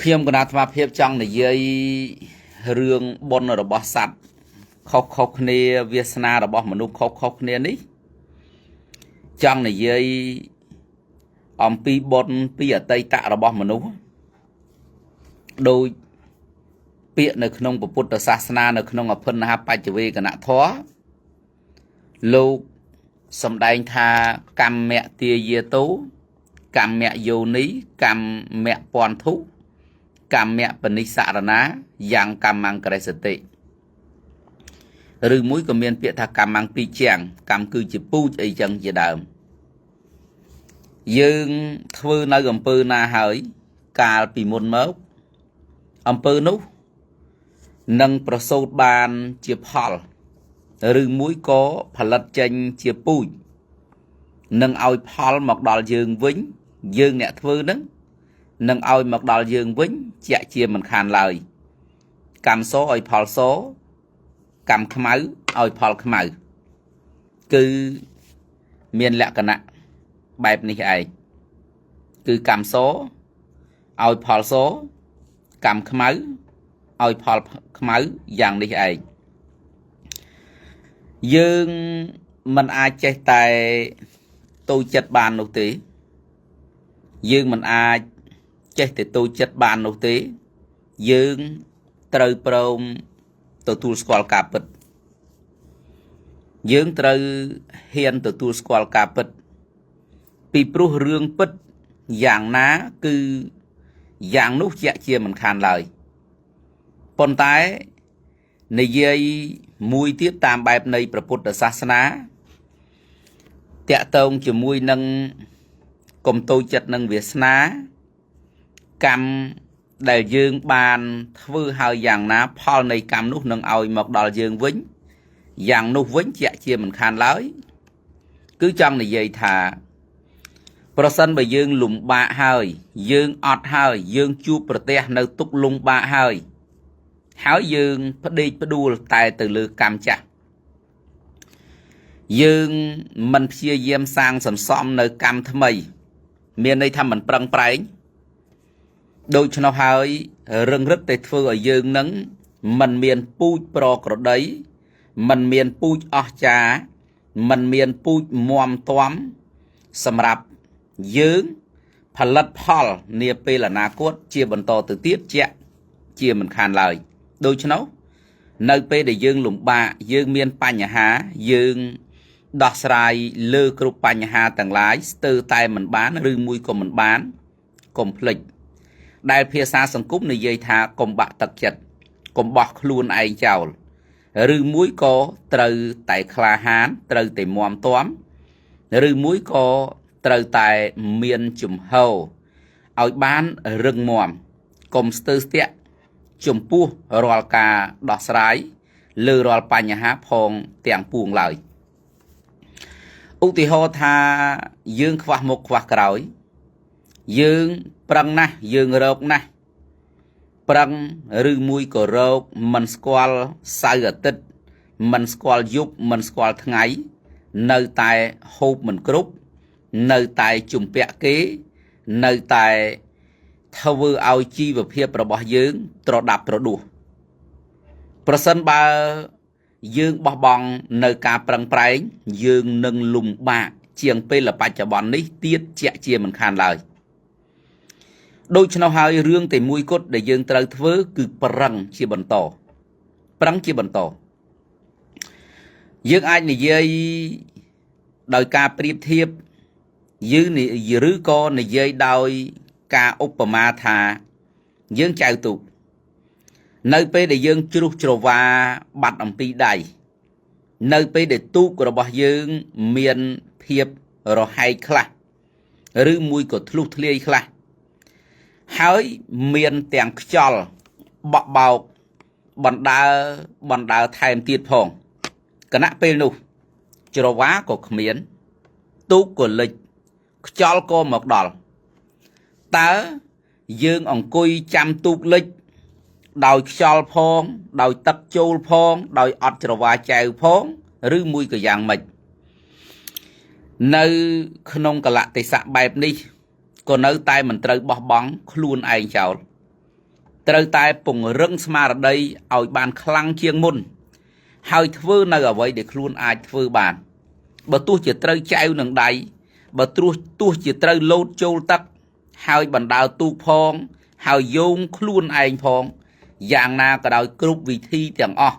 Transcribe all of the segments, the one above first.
ខ្ញុំគណៈអាត្មាភាពចង់និយាយរឿងបុណ្យរបស់សត្វខុសគ្នាវាសនារបស់មនុស្សខុសគ្នានេះចង់និយាយអំពីបុណ្យពីអតីតរបស់មនុស្សដោយពាក្យនៅក្នុងពុទ្ធសាសនានៅក្នុងអភិនហបច្ចវេកណធម៌លោកសម្ដែងថាកម្មទាយាតោកម្មយោនីកម្មពន្ធុកម្មបនិសរណាយ៉ាងកម្មង្ករេសតិឬមួយក៏មានពាក្យថាកម្មពីជាងកម្មគឺជាពូជអីចឹងជាដើមយើងធ្វើនៅអំពើណាហើយកាលពីមុនមកអំពើនោះនឹងប្រសូតបានជាផលឬមួយក៏ផលិតចេញជាពូជនឹងឲ្យផលមកដល់យើងវិញយើងអ្នកធ្វើនឹងឲ្យមកដល់យើងវិញជាក់ជាមិនខានឡើយកម្មសឲ្យផលសកម្មខ្មៅឲ្យផលខ្មៅគឺមានលក្ខណៈបែបនេះឯងគឺកម្មសឲ្យផលសកម្មខ្មៅឲ្យផលខ្មៅយ៉ាងនេះឯងយើងមិនអាចចេះតែតូចចិត្តបាននោះទេយើងមិនអាចចេះតែតូចចិត្តបាននោះទេយើងត្រូវព្រមទទួលស្គាល់ការពិតយើងត្រូវហ៊ានទទួលស្គាល់ការពិតពីព្រោះរឿងពិតយ៉ាងណាគឺយ៉ាងនោះជាក់ជាមិនខានឡើយប៉ុន្តែនិយាយមួយទៀតតាមបែបនៃព្រះពុទ្ធសាសនាតាក់ទងជាមួយនឹងកុំតូចចិត្តនឹងវាសនាកម្មដែលយើងបានធ្វើហើយយ៉ាងណាផលនៃកម្មនោះនឹងឲ្យមកដល់យើងវិញយ៉ាងនោះវិញជាក់ជាមិនខានឡើយគឺចង់និយាយថាប្រសិនបើយើងលំបាកហើយយើងអត់ហើយយើងជួបប្រទះនៅទុក្ខលំបាកហើយយើងផ្ដេកផ្ដួលតែទៅលើកម្មចាស់យើងមិនព្យាយាមសាងសន្សំនៅកម្មថ្មីមានន័យថាមិនប្រឹងប្រែងដូច្នោះហើយរឹងរឹតតែធ្វើឲ្យយើងនឹងមិនមានពូជប្រក្រតីមិនមានពូជអស្ចារ្យមិនមានពូជមាំទាំសម្រាប់យើងផលិតផលនាពេលអនាគតជាបន្តទៅទៀតជាមិនខានឡើយដូច្នោះនៅពេលដែលយើងលំបាកយើងមានបញ្ហាយើងដោះស្រាយលើគ្រប់បញ្ហាទាំងឡាយស្ទើរតែមិនបានឬមួយក៏មិនបានកុំភ្លេចដែលភាសាសង្គមនិយាយថាកុំបាក់ទឹកចិត្តកុំបោះខ្លួនឯងចោលឬមួយក៏ត្រូវតែក្លាហានត្រូវតែមាំទាំឬមួយក៏ត្រូវតែមានជំហរឲ្យបានរឹងមាំកុំស្ទើរស្ទាក់ចំពោះរាល់ការដោះស្រាយលើរាល់បញ្ហាផងទាំងពួងឡើយឧទាហរណ៍ថាយើងខ្វះមុខខ្វះក្រោយយើងប្រឹងណាស់យើងរកណាស់ប្រឹងឬមួយក៏រកមិនស្គាល់សៅរ៍អាទិត្យមិនស្គាល់យប់មិនស្គាល់ថ្ងៃនៅតែហូបមិនគ្រប់នៅតែជំពាក់គេនៅតែធ្វើឲ្យជីវភាពរបស់យើងត្រដាប់ត្រដួសប្រសិនបើយើងបោះបង់នៅការប្រឹងប្រែងយើងនឹងលំបាកជាងពេលបច្ចុប្បន្ននេះទៀតជាមិនខានឡើយដូច្នោះហើយរឿងតែមួយគត់ដែលយើងត្រូវធ្វើគឺប្រឹងជាបន្តយើងអាចនិយាយដោយការប្រៀបធៀបឬក៏និយាយដោយការឧបមាថាយើងចៅទូកនៅពេលដែលយើងជ្រុះជ្រវាបាត់អំពីដៃនៅពេលដែលទូករបស់យើងមានភាពរហែកខ្លះឬមួយក៏ធ្លុះធ្លាយខ្លះហើយមានទាំងខ្យល់បក់បោកបណ្ដើរថែមទៀតផងគណៈពេលនោះជ្រវាក៏គ្មានទូកក៏លិចខ្យល់ក៏មកដល់តើយើងអង្គុយចាំទូកលិចដោយខ្យល់ផងដោយទឹកចូលផងដោយអត់ច្រវាចែវផងឬមួយក៏យ៉ាងម៉េចនៅក្នុងកលៈទេសៈបែបនេះ ក៏នៅតែមិនត្រូវបោះបង់ខ្លួនឯងចោល ត្រូវតែពង្រឹងស្មារតីឲ្យបានខ្លាំងជាងមុនហើយធ្វើនៅអ្វីដែលខ្លួនអាចធ្វើបានបើទោះជាត្រូវចែវនឹងដៃបើទោះជាត្រូវលោតចូលទឹកហើយបណ្ដើរទូកផងហើយយោងខ្លួនឯងផងយ៉ាងណាក៏ដោយគ្រប់វិធីទាំងអស់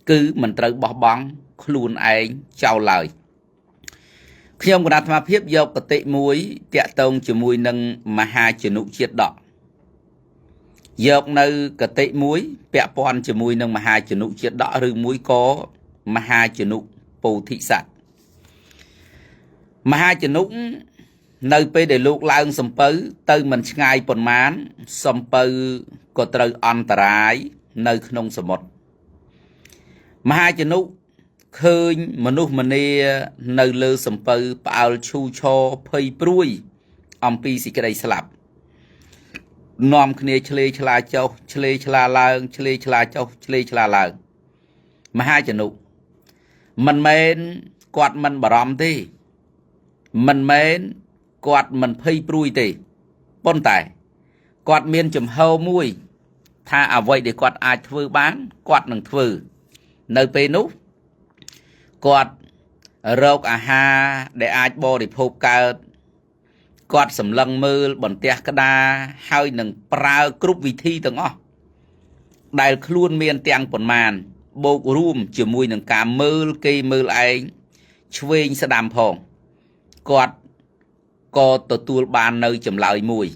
គឺមិនត្រូវបោះបង់ខ្លួនឯងចោលឡើយខ្ញុំគណៈអាត្មាភាពយកគតិមួយតាក់ទងជាមួយនឹងមហាជនុជាតិដកយកនៅគតិមួយពាក់ព័ន្ធជាមួយនឹងមហាជនុជាតិដកឬមួយក៏មហាជនុពោធិសត្វមហាជនុនៅពេលដែលលោកឡើងសំពៅទៅមិនឆ្ងាយប៉ុន្មានសំពៅក៏ត្រូវអន្តរាយនៅក្នុងសមុទ្រមហាជនុឃើញមនុស្សម្នានៅលើសំពៅផ្អើលឈូឆរភ័យព្រួយអំពីសេចក្តីស្លាប់នាំគ្នាឆ្លេឆ្លាចុះឆ្លេឆ្លាឡើងឆ្លេឆ្លាចុះឆ្លេឆ្លាឡើងមហាជនុមិនមែនគាត់មិនបារម្ភទេមិនមែនគាត់មិនភ័យព្រួយទេប៉ុន្តែគាត់មានចំហមួយថាអ្វីដែលគាត់អាចធ្វើបានគាត់នឹងធ្វើនៅពេលនោះគាត់រកអាហារដែលអាចបរិភោគកើតគាត់សម្លឹងមើលបន្ទះក្តារហើយនឹងប្រើគ្រប់វិធីទាំងអស់ដែលខ្លួនមានទាំងប៉ុន្មានបូករួមជាមួយនឹងការមើលគេមើលឯងឆ្វេងស្ដាំផងគាត់ក៏ទទួលបាននៅចម្លើយមួយ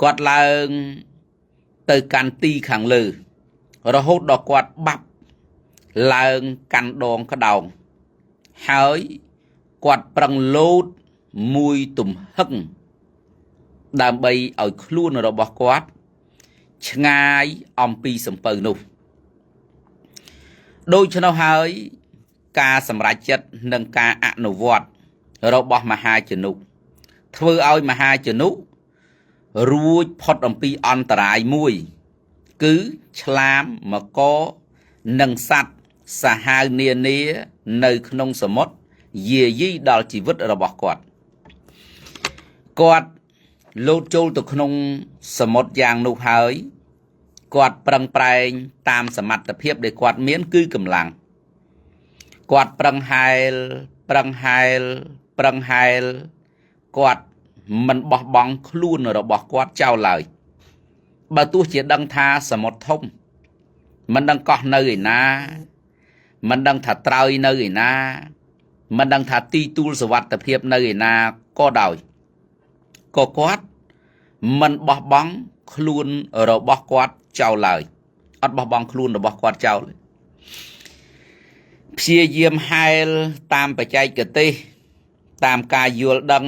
គាត់ឡើងទៅកាន់ទីខាងលើរហូតដល់គាត់បាប់ឡើងកាន់ដងក្តោងហើយគាត់ប្រឹងលោតមួយទំហឹងដើម្បីឲ្យខ្លួនរបស់គាត់ឆ្ងាយអំពីសំពៅនោះដូច្នោះហើយការសម្រេចចិត្តនិងការអនុវត្តរបស់មហាជនុធ្វើឲ្យមហាជនុរួចផុតអំពីអន្តរាយមួយគឺឆ្លាមមកនិងសត្វសាហាវនានានៅក្នុងសមុទ្រយាយីដល់ជីវិតរបស់គាត់លោតចូលទៅក្នុងសមុទ្រយ៉ាងនោះហើយគាត់ប្រឹងប្រែងតាមសមត្ថភាពដែលគាត់មានគឺកម្លាំងគាត់ប្រឹងហែលគាត់មិនបោះបង់ខ្លួនរបស់គាត់ចោលឡើយបើទោះជាដឹងថាសមុទ្រធំមិនដឹងកោះនៅឯណាមិនដឹងថាត្រើយនៅឯណាមិនដឹងថាទីទួលសុវត្ថិភាពនៅឯណាក៏ដោយក៏គាត់មិនបោះបង់ខ្លួនរបស់គាត់ចោលឡើយអត់បោះបង់ខ្លួនរបស់គាត់ចោលព្យាយាមហែលតាមបច្ចេកទេសតាមការយល់ដឹង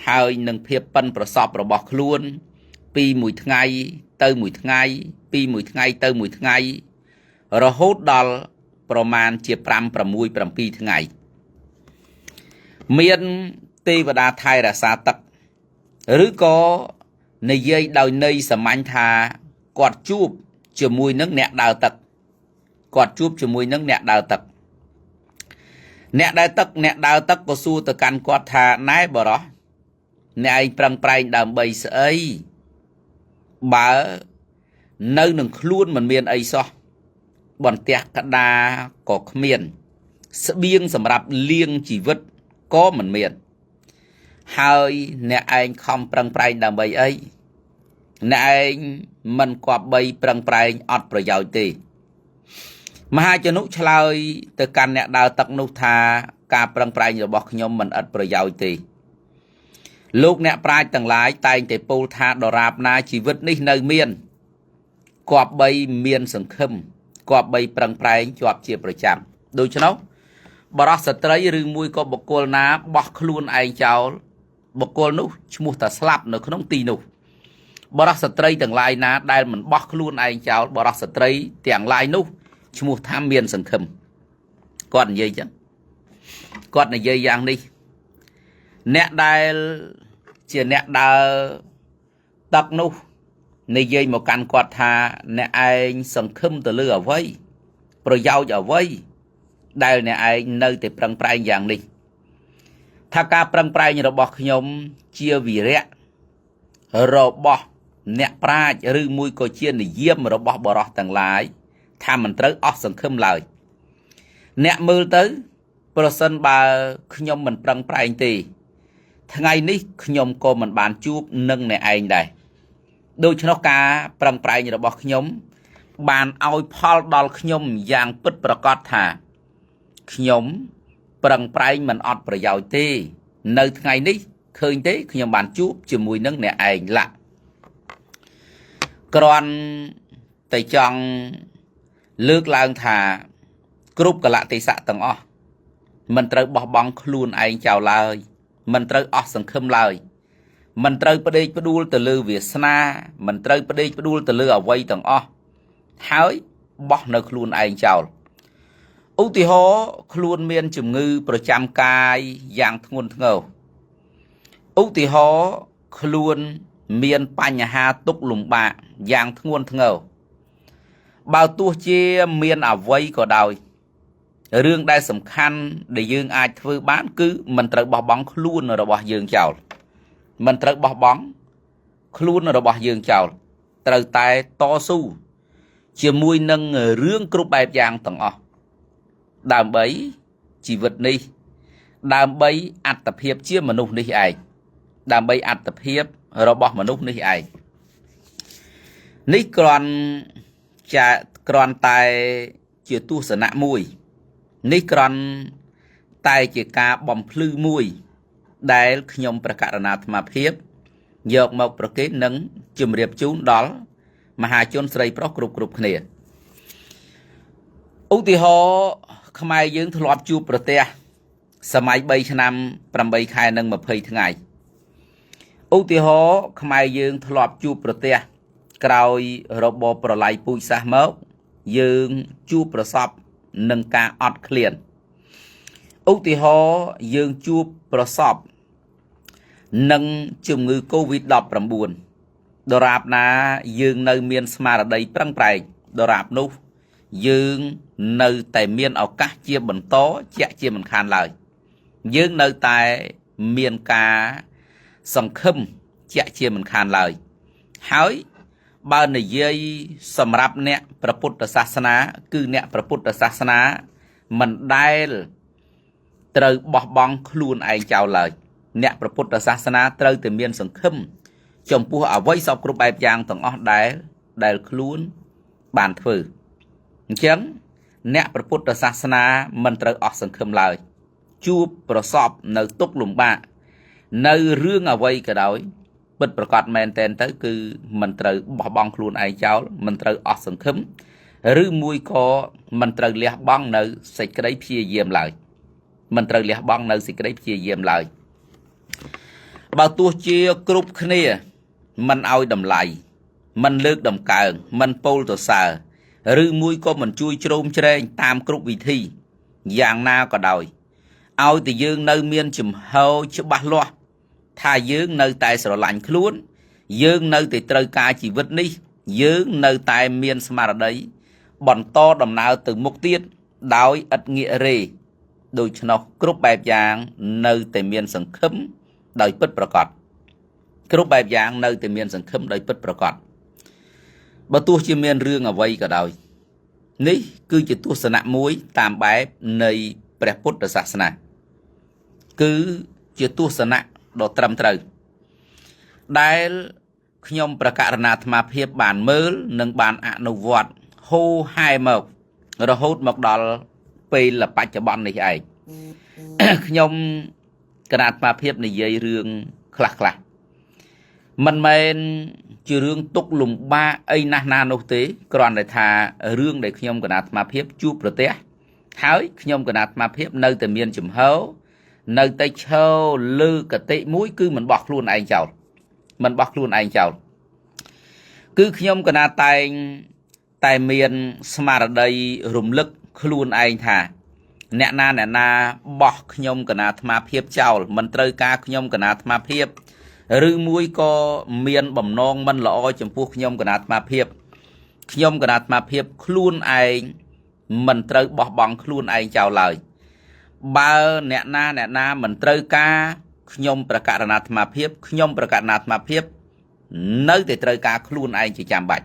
ហើយនឹងភាពប៉ិនប្រសប់របស់ខ្លួនពីមួយថ្ងៃទៅមួយថ្ងៃពីមួយថ្ងៃទៅមួយថ្ងៃរហូតដល់ប្រមាណជា5 6 7ថ្ងៃមានទេវតាថែរក្សាទឹកឬក៏និយាយដោយន័យសាមញ្ញថាគាត់ជួបជាមួយនឹងអ្នកដើរទឹកក៏សួរទៅកាន់គាត់ថាណែបរោះអ្នកឯងប្រឹងប្រែងដើម្បីស្អីបើនៅនឹងខ្លួនមិនមានអីសោះបន្ទះក្តារក៏គ្មានស្បៀងសម្រាប់លាងជីវិតក៏មិនមានហើយអ្នកឯងខំប្រឹងប្រែងដើម្បីអីអ្នកឯងមិនគប្បីប្រឹងប្រែងអត់ប្រយោជន៍ទេមហាជនុឆ្លើយទៅកាន់អ្នកដើរទឹកនោះថាការប្រឹងប្រែងរបស់ខ្ញុំមិនឥតប្រយោជន៍ទេលោកអ្នកប្រាជ្ញទាំងឡាយតែងតែពោលថាដរាបណាជីវិតនេះនៅមានគប្បីមានសង្ឃឹមគប្បីប្រឹងប្រែងជាប់ជាប្រចាំដូច្នោះបរិសុទ្ធស្ត្រីឬមួយក៏បុគ្គលណាបោះខ្លួនឯងចោលបុគ្គលនោះឈ្មោះថាស្លាប់នៅក្នុងទីនោះបរិសុទ្ធស្ត្រីទាំងឡាយណាដែលមិនបោះខ្លួនឯងចោលបរិសុទ្ធស្ត្រីទាំងឡាយនោះឈ្មោះថាមានសង្ឃឹមគាត់និយាយចឹងគាត់និយាយយ៉ាងនេះអ្នកដែលជាអ្នកដើរទឹកនោះនិយាយមកកាន់គាត់ថាអ្នកឯងសង្ឃឹមទៅលើអ្វីប្រយោជន៍អ្វីដែលអ្នកឯងនៅតែប្រឹងប្រែងយ៉ាងនេះថាការប្រឹងប្រែងរបស់ខ្ញុំជាវីរៈរបស់ អ្នកប្រាជ្ញឬមួយក៏ជានិយមរបស់បរិសទាំងឡាយថាមិនត្រូវអស់សង្ឃឹមឡើយអ្នកមើលទៅប្រសិនបើខ្ញុំមិនប្រឹងប្រែងទេថ្ងៃនេះខ្ញុំក៏មិនបានជួបនឹងអ្នកឯងដែរដូច្នោះការប្រឹងប្រែងរបស់ខ្ញុំបានឲ្យផលដល់ខ្ញុំយ៉ាងពិតប្រាកដថាខ្ញុំប្រឹងប្រែងមិនអត់ប្រយោជន៍ទេនៅថ្ងៃនេះឃើញទេខ្ញុំបានជួបជាមួយនឹងអ្នកឯងឡាក់គ្រាន់តែចង់លើកឡើងថាគ្រប់កលៈទេសៈទាំងអស់មិនត្រូវបោះបង់ខ្លួនឯងចោលឡើយមិនត្រូវអស់សង្ឃឹមឡើយមិនត្រូវផ្ដេកផ្ដួលទៅលើវាសនាមិនត្រូវផ្ដេកផ្ដួលទៅលើអ្វីទាំងអស់ហើយបោះនៅខ្លួនឯងចោលឧទាហរណ៍ខ្លួនមានជំងឺប្រចាំកាយយ៉ាងធ្ងន់ធ្ងរឧទាហរណ៍ខ្លួនមានបញ្ហាទុក្ខលំបាកយ៉ាងធ្ងន់ធ្ងរបើទោះជាមានអ្វីក៏ដោយរឿងដែលសំខាន់ដែលយើងអាចធ្វើបានគឺមិនត្រូវបោះបង់ខ្លួនរបស់យើងចោលមិនត្រូវបោះបង់ខ្លួនរបស់យើងចោលត្រូវតែតស៊ូជាមួយនឹងរឿងគ្រប់បែបយ៉ាងទាំងអស់ដើម្បីជីវិតនេះដើម្បីអត្តភាពជាមនុស្សនេះឯងដើម្បីអត្តភាពរបស់មនុស្សនេះឯងនេះគ្រាន់តែជាទស្សនៈមួយនេះគ្រាន់តែជាការបំភ្លឺមួយដែលខ្ញុំព្រះករុណាអាត្មាភាពយកមកប្រកេតនិងជម្រាបជូនដល់មហាជនស្រីប្រុសគ្រប់គ្នាឧទាហរណ៍ខ្មែរយើងធ្លាប់ជួបប្រទះសម័យ3ឆ្នាំ8ខែនិង20ថ្ងៃឧទាហរណ៍ខ្មែរយើងធ្លាប់ជួបប្រទះក្រោយរបបប្រល័យពូជសាសន៍មកយើងជួបប្រសពនឹងការអត់ឃ្លានឧទាហរណ៍យើងជួបប្រសពនឹងជំងឺ COVID-19 ដរាបណាយើងនៅមានស្មារតីប្រឹងប្រែងដរាបនោះយើងនៅតែមានឱកាសជាបន្តជាក់ជាមិនខានឡើយយើងនៅតែមានការសង្ឃឹមជាក់ជាមិនខានឡើយហើយបើនិយាយសម្រាប់អ្នកព្រះពុទ្ធសាសនាគឺអ្នកព្រះពុទ្ធសាសនាមិនដែលត្រូវបោះបង់ខ្លួនឯងចោលឡើយអ្នកព្រះពុទ្ធសាសនាត្រូវតែមានសង្ឃឹមចំពោះអ្វីសពគ្រប់បែបយ៉ាងទាំងអស់ដែលខ្លួនបានធ្វើអញ្ចឹងអ្នកព្រះពុទ្ធសាសនាមិនត្រូវអស់សង្ឃឹមឡើយជួបប្រសពនៅទុក្ខលំបាកនៅរឿងអ្វីក៏ដោយពិតប្រកបមែនតែនទៅគឺមិនត្រូវបោះបង់ខ្លួនឯងចោលមិនត្រូវអស់សង្ឃឹមឬមួយក៏មិនត្រូវលះបង់នៅសេចក្តីព្យាយាមឡើយមិនត្រូវលះបង់នៅសេចក្តីព្យាយាមឡើយបើទោះជាគ្រប់គ្នាមិនឲ្យតម្លៃមិនលើកដំកើងមិនពោលទៅសើឬមួយក៏មិនជួយជ្រោមជ្រែងតាមគ្រប់វិធីយ៉ាងណាក៏ដោយឲ្យតែយើងនៅមានជំហរច្បាស់លាស់ថាយើងនៅតែស្រឡាញ់ខ្លួនយើងនៅតែត្រូវការជីវិតនេះយើងនៅតែមានស្មារតីបន្តដំណើរទៅមុខទៀតដោយឥតងាករេដូច្នោះគ្រប់បែបយ៉ាងនៅតែមានសង្ឃឹមដោយពិតប្រាកដគ្រប់បែបយ៉ាងនៅតែមានសង្ឃឹមដោយពិតប្រាកដបើទោះជាមានរឿងអ្វីក៏ដោយនេះគឺជាទស្សនៈមួយតាមបែបនៃព្រះពុទ្ធសាសនាគឺជាទស្សនៈដ៏ត្រឹមត្រូវដែលខ្ញុំព្រះករុណាអាត្មាភាពបានមើលនិងបានអនុវត្តហូរហែមករហូតមកដល់ពេលបច្ចុប្បន្ននេះឯងខ្ញុំគណៈអាត្មាភាពនិយាយរឿងខ្លះមិនមែនជារឿងទុកលំបាកអីណាស់ណានោះទេគ្រាន់តែថារឿងដែលខ្ញុំគណៈអាត្មាភាពជួបប្រទះហើយខ្ញុំគណៈអាត្មាភាពនៅតែមានជំហរនៅតែឈរលើកតិមួយគឺមិនបោះខ្លួនឯងចោលមិនបោះខ្លួនឯងចោលគឺខ្ញុំគណៈតែមានស្មារតីរំលឹកខ្លួនឯងថាអ្នកណាបោះខ្ញុំគណៈអាត្មាភាពចោលមិនត្រូវការខ្ញុំគណៈអាត្មាភាពឬមួយក៏មានបំណងមិនល្អចំពោះខ្ញុំគណៈអាត្មាភាពខ្ញុំគណៈអាត្មាភាពខ្លួនឯងមិនត្រូវបោះបង់ខ្លួនឯងចោលឡើយបើអ្នកណាមិនត្រូវការខ្ញុំប្រកាសអាត្មាភាពខ្ញុំប្រកាសអាត្មាភាព នៅតែត្រូវការខ្លួនឯងជាចាំបាច់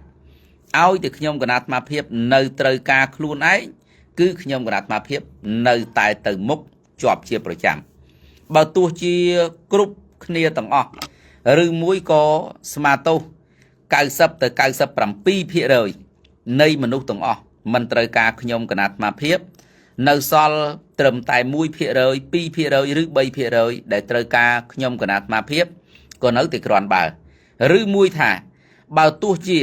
ឲ្យតែខ្ញុំគណៈអាត្មាភាពនៅត្រូវការខ្លួនឯងគឺខ្ញុំគណៈអាត្មាភាពនៅតែទៅមុខជាប់ជាប្រចាំបើទោះជាគ្រប់គ្នាទាំងអស់ឬមួយក៏ស្មាទោស90ទៅ97% នៃមនុស្សទាំងអស់មិនត្រូវការខ្ញុំគណៈអាត្មាភាពនៅសល់ត្រឹមតែ 1% 2% ឬ 3% ដែលត្រូវការខ្ញុំគណៈអាត្មាភាពក៏នៅតែគ្រាន់បើឬមួយថាបើទោះជា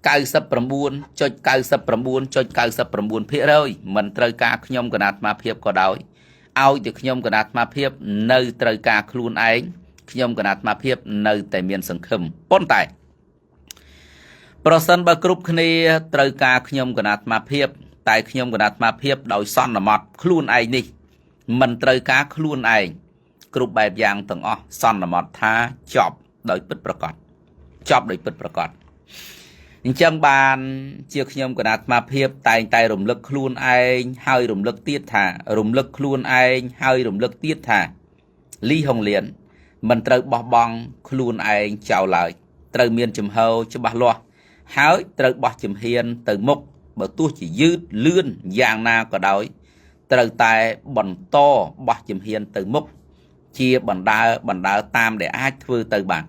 99.99.99% មិនត្រូវការខ្ញុំគណៈអាត្មាភាពក៏ដោយឲ្យតែខ្ញុំគណៈអាត្មាភាពនៅត្រូវការខ្លួនឯងខ្ញុំគណៈអាត្មាភាពនៅតែមានសង្ឃឹមប៉ុន្តែប្រសិនបើគ្រប់គ្នាត្រូវការខ្ញុំគណៈអាត្មាភាពតែខ្ញុំគណៈអាត្មាភាពដោយសន្មត់ខ្លួនឯងនេះមិនត្រូវការខ្លួនឯងគ្រប់បែបយ៉ាងទាំងអស់សន្មត់ថាចប់ដោយពិតប្រាកដចប់ដោយពិតប្រាកដអញ្ចឹងបានជាខ្ញុំគណៈអាត្មាភាពតែងតែរំលឹកខ្លួនឯងហើយរំលឹកទៀតថារំលឹកខ្លួនឯងហើយរំលឹកទៀតថាលីហុងលៀនមិនត្រូវបោះបង់ខ្លួនឯងចោលឡើយត្រូវមានជំហរច្បាស់លាស់ហើយត្រូវបោះជំហានទៅមុខបើទោះជាយឺតលឿនយ៉ាងណាក៏ដោយត្រូវតែបន្តបោះជំហានទៅមុខជាបណ្ដើរតាមដែលអាចធ្វើទៅបាន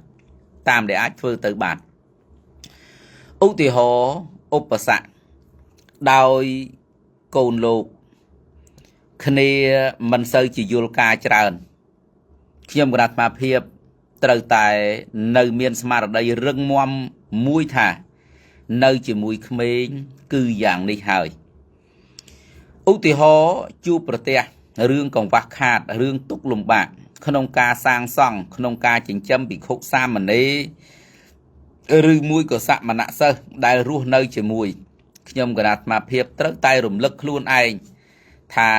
ឧទាហរណ៍ឧបសគ្គដោយកូនលោកគ្នាមិនសូវជាយល់ការច្រើនខ្ញុំគណៈអាត្មាភាពត្រូវតែនៅមានស្មារតីរឹងមាំមួយថានៅជាមួយក្មេងគឺយ៉ាងនេះហើយឧទាហរណ៍ជួបប្រទះរឿងកង្វះខាតរឿងទុក្ខលំបាកក្នុងការសាងសង់ក្នុងការចិញ្ចឹមភិក្ខុសាមណេរឬមួយក៏សមណសិស្សដែលរស់នៅជាមួយខ្ញុំគណៈអាត្មាភាពត្រូវតែរំលឹកខ្លួនឯងថា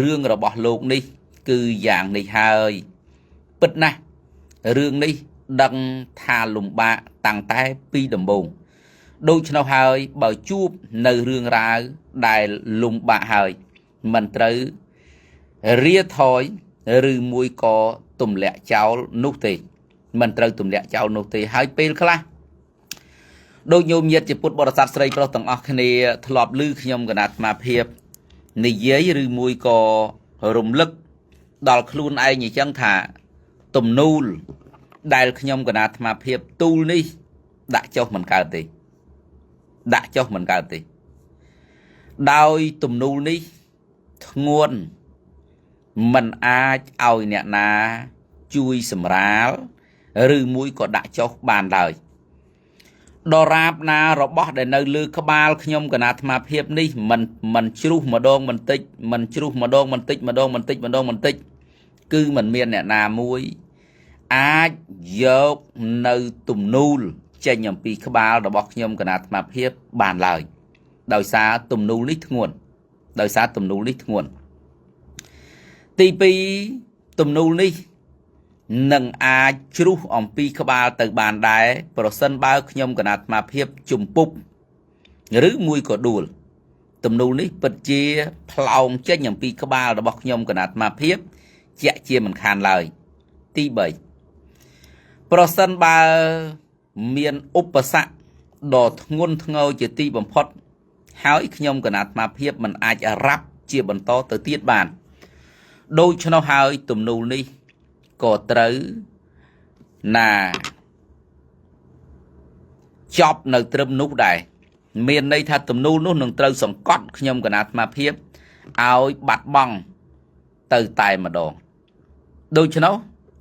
រឿងរបស់លោកនេះគឺយ៉ាងនេះហើយពិតណាស់រឿងនេះដឹងថាលំបាកតាំងតែពីដំបូងដូច្នោះហើយបើជួបនៅរឿងរ៉ាវដែលលំបាកហើយមិនត្រូវរាថយឬមួយក៏ទម្លាក់ចោលនោះទេមិនត្រូវទម្លាក់ចោលនោះទេហើយពេលខ្លះដូចញោមញាតិជាពុទ្ធបរិស័ទស្រីប្រុសទាំងអស់គ្នាធ្លាប់ឮខ្ញុំគណៈអាត្មាភាពនិយាយឬមួយក៏រំលឹកដល់ខ្លួនឯងអញ្ចឹងថាទំនូលដែលខ្ញុំគណៈអាត្មាភាពទូលនេះដាក់ចុះមិនកើតទេដោយទំនូលនេះធ្ងន់មិនអាចឲ្យអ្នកណាជួយសម្រាលឬមួយក៏ដាក់ចុះបានឡើយដរាបណារបស់ដែលនៅលើក្បាលខ្ញុំគណៈអាត្មាភាពនេះមិនជ្រុះម្ដងបន្តិចគឺមិនមានអ្នកណាមួយអាចយកនៅទំនូលចេញអំពីក្បាលរបស់ខ្ញុំគណៈអាត្មាភាពបានឡើយដោយសារទំនូលនេះធ្ងន់ទី2ទំនូលនេះនឹងអាចជ្រុះអំពីក្បាលទៅបានដែរប្រសិនបើខ្ញុំគណៈអាត្មាភាពជំពប់ឬមួយក៏ដួលទំនូលនេះពិតជាផ្លោងចេញអំពីក្បាលរបស់ខ្ញុំគណៈអាត្មាភាពជាក់ជាមិនខានឡើយទី3ប្រសិនបើមានឧបសគ្គដ៏ធ្ងន់ធ្ងរជាទីបំផុតហើយខ្ញុំគណៈអាត្មាភាពមិនអាចរ៉ាប់ជាបន្តទៅទៀតបានដូច្នោះហើយទំនូលនេះក៏ត្រូវណាចប់នៅត្រឹមនោះដែរមានន័យថាទំនូលនោះនឹងត្រូវសង្កត់ខ្ញុំគណៈអាត្មាភាពឲ្យបាត់បង់ទៅតែម្ដងដូច្នោះ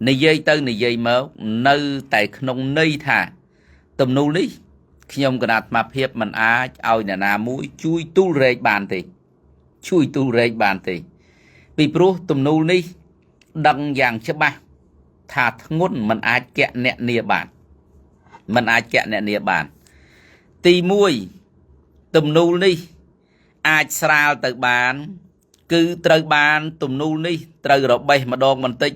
និយាយទៅនិយាយមកនៅតែក្នុងន័យថាទំនូលនេះខ្ញុំគណៈអាត្មាភាពមិនអាចឲ្យអ្នកណាមួយជួយទូលរែកបានទេពីព្រោះទំនូលនេះដឹងយ៉ាងច្បាស់ថាធ្ងន់មិនអាចគណនាបានទី1ទំនូលនេះអាចស្រាលទៅបានគឺត្រូវបានទំនូលនេះត្រូវរបេះម្ដងបន្តិច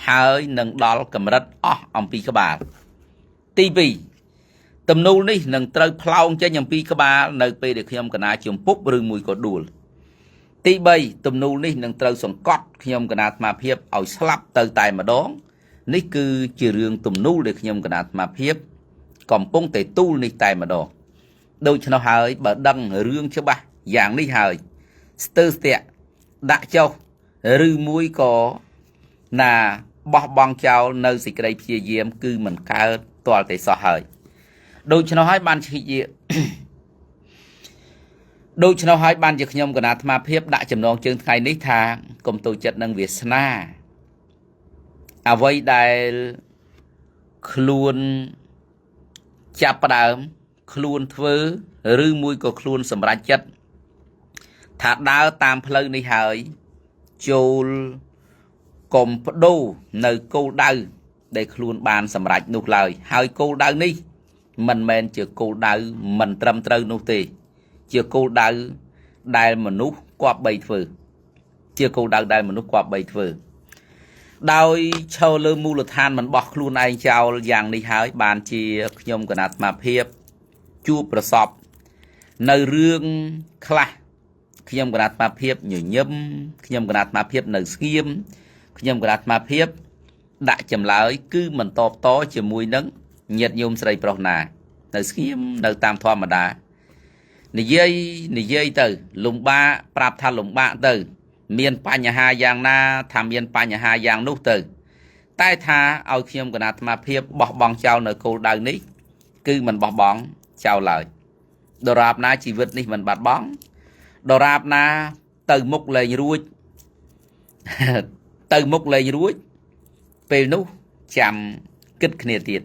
ហើយនឹងដល់កម្រិតអស់អំពីក្បាលទី2ទំនូលនេះនឹងត្រូវផ្លោងចេញអំពីក្បាលនៅពេលដែលខ្ញុំកណាជំពប់ឬមួយក៏ដួលទី3ទំនូលនេះនឹងត្រូវសង្កត់ខ្ញុំគណៈអាត្មាភាពឲ្យស្លាប់ទៅតែម្ដង នេះគឺជារឿងទំនួលដែលខ្ញុំគណៈអាត្មាភាពកំពុងតែទូលនេះតែម្ដងដូច្នោះហើយបើដឹងរឿងច្បាស់យ៉ាងនេះហើយស្ទើរស្ទាក់ដាក់ចុះឬមួយក៏ណាបោះបង់ចោលនៅសេចក្តីព្យាយាមគឺមិនកើតទាល់តែសោះហើយដូច្នោះហើយបានជាខ្ញុំគណៈអាត្មាភាពដាក់ចំណងជើងថ្ងៃនេះថាកុំតូចចិត្តនឹងវាសនាអ្វីដែលខ្លួនចាប់ផ្ដើមខ្លួនធ្វើឬមួយក៏ខ្លួនសម្រេចចិត្តថាដើរតាមផ្លូវនេះហើយចូលកុំបដូរនៅគោលដៅដែលខ្លួនបានសម្រេចនោះឡើយហើយគោលដៅនេះមិនមែនជាគោលដៅមិនត្រឹមត្រូវនោះទេជាគោលដៅដែលមនុស្សគប្បីធ្វើដោយឈរលើមូលដ្ឋានមិនបោះខ្លួនឯងចោលយ៉ាងនេះហើយបានជាខ្ញុំគណៈអាត្មាភាពជួបប្រសពនៅរឿងខ្លះខ្ញុំគណៈអាត្មាភាពញញឹមខ្ញុំគណៈអាត្មាភាពនៅស្ងៀមខ្ញុំគណៈអាត្មាភាពដាក់ចម្លើយគឺមិនតបតជាមួយនឹងញាតិញោមស្រីប្រុសណានៅស្ងៀមនៅតាមធម្មតានិយាយទៅលំបាកប្រាប់ថាលំបាកទៅមានបញ្ហាយ៉ាងណាថាមានបញ្ហាយ៉ាងនោះទៅតែថាឲ្យខ្ញុំគណៈអាត្មាភាពបោះបង់ចោលនៅគោលដៅនេះគឺមិនបោះបង់ចោលឡើយដរាបណាជីវិតនេះមិនបាត់បង់ដរាបណាទៅមុខលែងរួចពេលនោះចាំគិតគ្នាទៀត